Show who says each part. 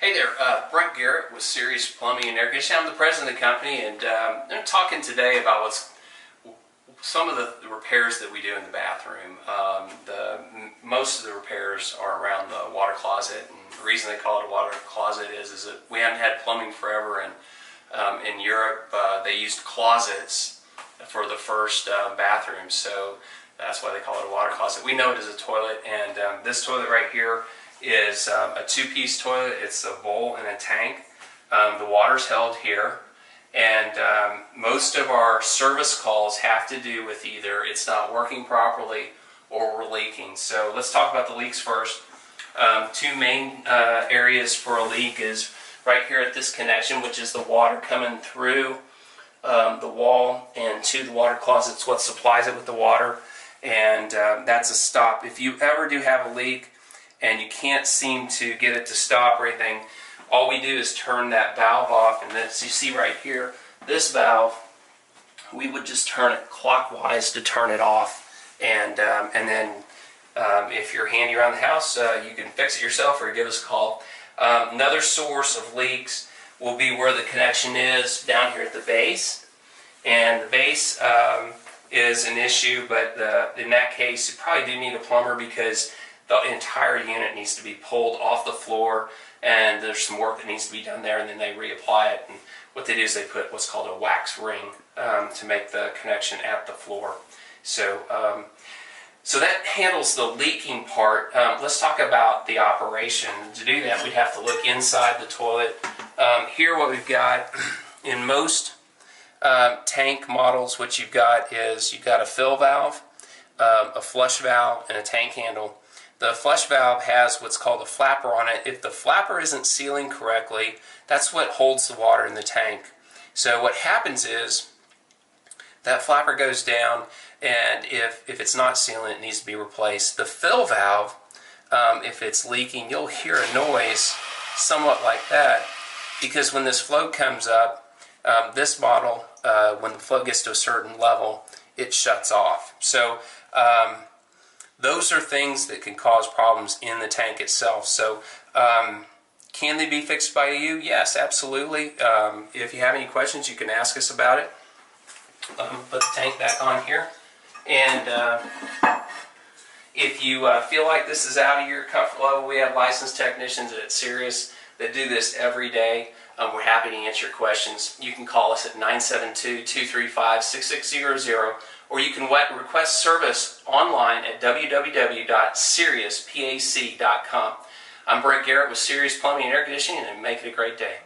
Speaker 1: Hey there, Brent Garrett with Sirius Plumbing and Air Conditioning. I'm the president of the company, and I'm talking today about some of the repairs that we do in the bathroom. Most of the repairs are around the water closet, and the reason they call it a water closet is that we haven't had plumbing forever, and in Europe they used closets for the first bathrooms, so that's why they call it a water closet. We know it as a toilet, and this toilet right here is a two-piece toilet. It's a bowl and a tank. The water's held here, and most of our service calls have to do with either it's not working properly or we're leaking. So let's talk about the leaks first. Two main areas for a leak is right here at this connection, which is the water coming through the wall and to the water closet. It's what supplies it with the water, and that's a stop. If you ever do have a leak and you can't seem to get it to stop or anything, all we do is turn that valve off, and as you see right here, this valve, we would just turn it clockwise to turn it off, and then if you're handy around the house, you can fix it yourself or give us a call. Another source of leaks will be where the connection is down here at the base, and the base is an issue, but in that case you probably do need a plumber because the entire unit needs to be pulled off the floor, and there's some work that needs to be done there, and then they reapply it. And what they do is they put what's called a wax ring to make the connection at the floor. So so that handles the leaking part. Let's talk about the operation. To do that, we'd have to look inside the toilet. Here what we've got in most tank models, what you've got is you've got a fill valve, a flush valve, and a tank handle. The flush valve has what's called a flapper on it. If the flapper isn't sealing correctly, that's what holds the water in the tank. So what happens is that flapper goes down, and if it's not sealing, it needs to be replaced. The fill valve, if it's leaking, you'll hear a noise somewhat like that, because when this float comes up, this model, when the float gets to a certain level, it shuts off. So those are things that can cause problems in the tank itself. So can they be fixed by you? Yes, absolutely. If you have any questions, you can ask us about it. Put the tank back on here, and if you feel like this is out of your comfort level, we have licensed technicians at Sirius that do this every day. We're happy to answer your questions. You can call us at 972-235-6600, or you can request service online at www.siriuspac.com. I'm Brent Garrett with Sirius Plumbing and Air Conditioning, and make it a great day.